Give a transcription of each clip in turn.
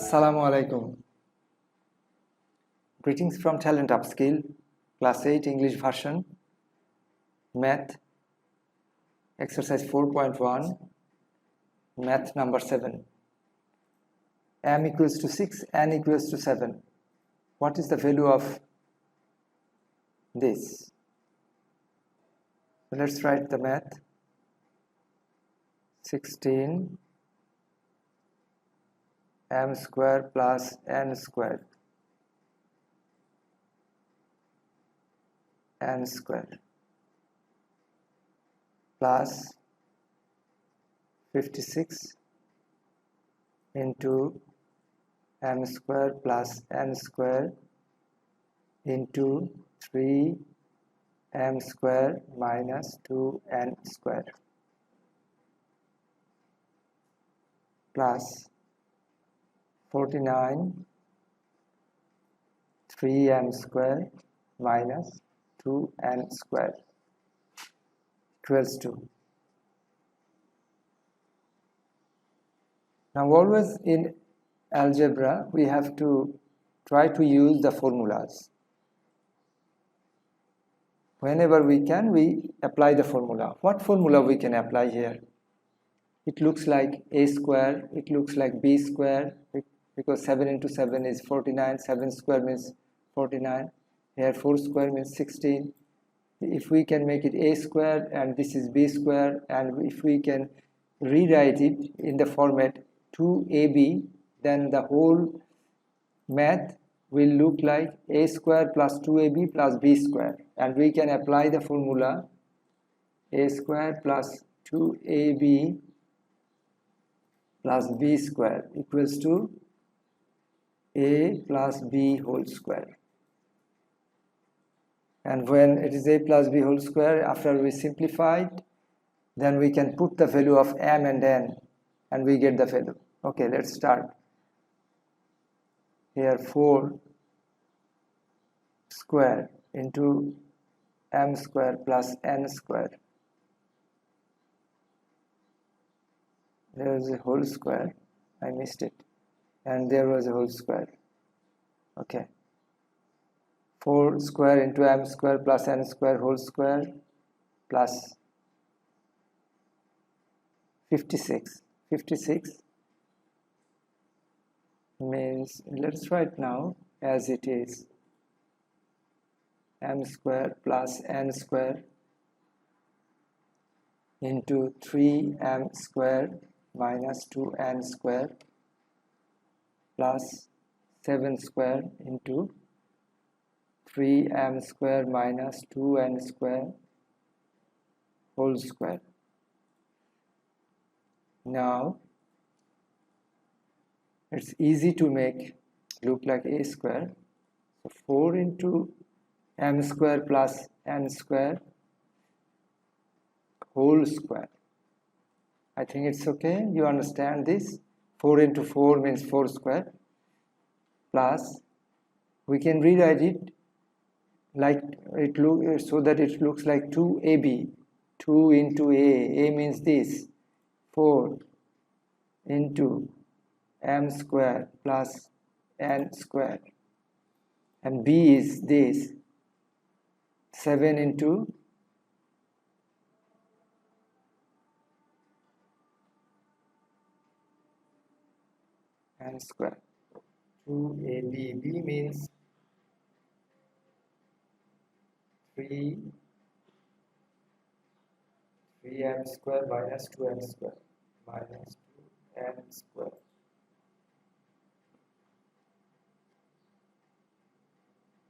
Assalamu alaikum. Greetings from Talent Upskill, Class VIII English version, Math, Exercise 4.1, Math number 7. M equals to 6, N equals to 7. What is the value of this? So let's write the math. 16 m square plus n square plus 56 into m square plus n square into 3m square minus 2n square plus 49 3m square minus 2n square equals to. Now always in algebra we have to try to use the formulas. Whenever we can, we apply the formula. What formula we can apply here? It looks like a square, it looks like b square, because 7 into 7 is 49, 7 square means 49, here 4 square means 16. If we can make it a square and this is b square, and if we can rewrite it in the format 2ab, then the whole math will look like a square plus 2ab plus b square, and we can apply the formula a square plus 2ab plus b square equals to a plus b whole square. And when it is a plus b whole square, after we simplify it, then we can put the value of m and n and we get the value. Okay, let's start. Here 4 square into m square plus n square. There is a whole square, I missed it, and there was a whole square. Okay, 4 square into m square plus n square whole square plus 56. 56 means, let's write now as it is, m square plus n square into 3m square minus 2n square plus 7 square into 3m square minus 2n square whole square. Now it's easy to make look like a square. So 4 into m square plus n square whole square. I think it's okay, you understand this. 4 into 4 means 4 square, plus we can rewrite it like it look, so that it looks like 2ab. 2 into a means this, 4 into m square plus n square, and b is this, 7 into n square. 2ab, b means 3m square minus 2n square minus 2n square.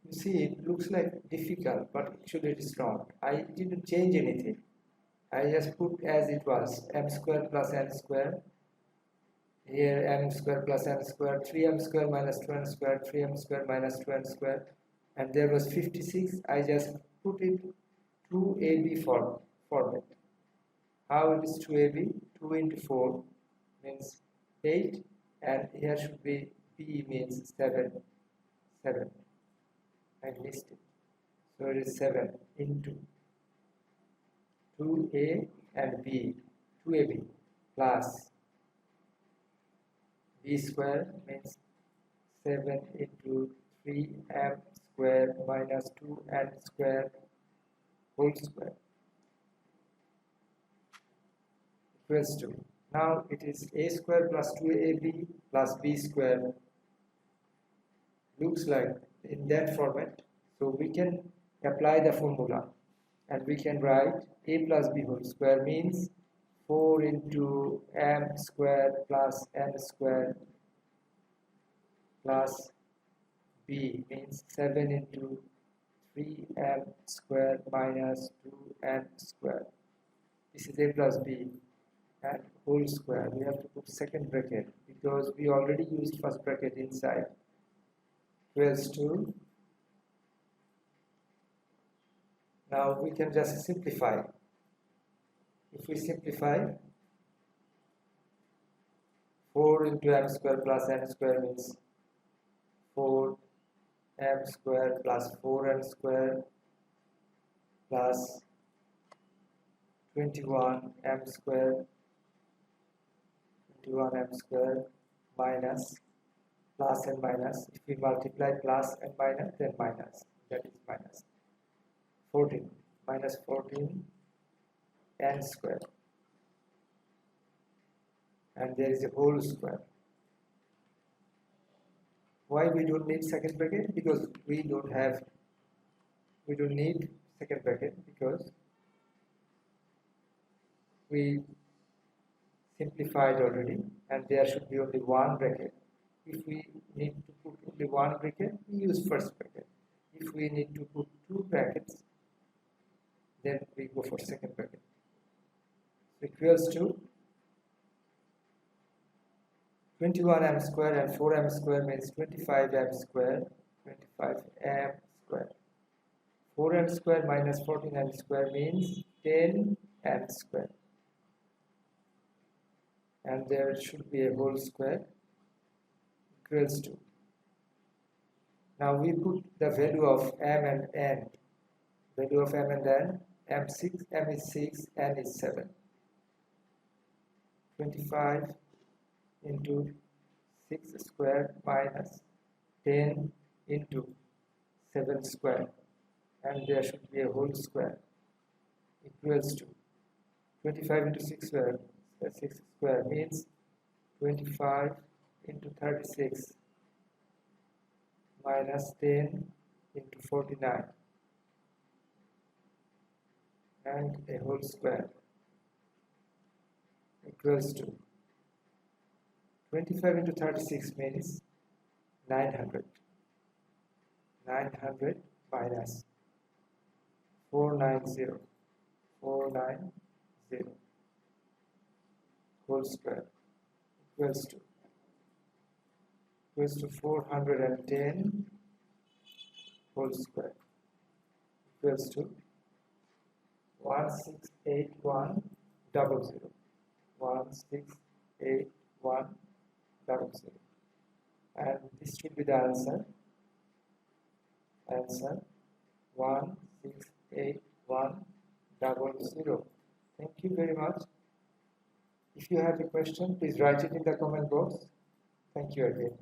You see, it looks like difficult, but actually it is not. I didn't change anything. I just put as it was, m square plus n square. Here m square plus n square, 3m square minus 2n square, 3m square minus 2n square, and there was 56. I just put it 2ab format. How it is 2ab? 2 into 4 means 8, and here should be b means 7. I missed it. So it is 7 into 2a and b, 2ab plus b square means 7 into 3m square minus 2n square whole square equals to, now it is a square plus 2ab plus b square, looks like in that format. So we can apply the formula and we can write a plus b whole square means 4 into m square plus n square plus b means 7 into 3m square minus 2n square. This is a plus b and whole square. We have to put second bracket because we already used first bracket inside, equals to, now we can just simplify. If we simplify, 4 into m square plus n square means 4m square plus 4n square plus 21m square minus plus and minus. If we multiply plus and minus, then minus, that is minus 14 minus 14 n square, and there is a whole square. Why we don't need second bracket? Because we don't need second bracket because we simplified already and there should be only one bracket. If we need to put only one bracket, we use first bracket. If we need to put two brackets, then we go for second bracket. So equals to 21m square and 4m square means 25m square, 25m square. 4m square minus 14m square means 10m square. And there should be a whole square equals to. Now we put the value of m and n. Value of m and n, m is 6, n is 7. 25 into 6 square minus 10 into 7 square, and there should be a whole square equals to 25 into 6 square means 25 into 36 minus 10 into 49 and a whole square equals to 25 into 36 means 900. 900 minus 490 whole square equals to 410 whole square equals to 168100. 168100, and this should be the answer. 168100. Thank you very much. If you have a question, please write it in the comment box. Thank you again.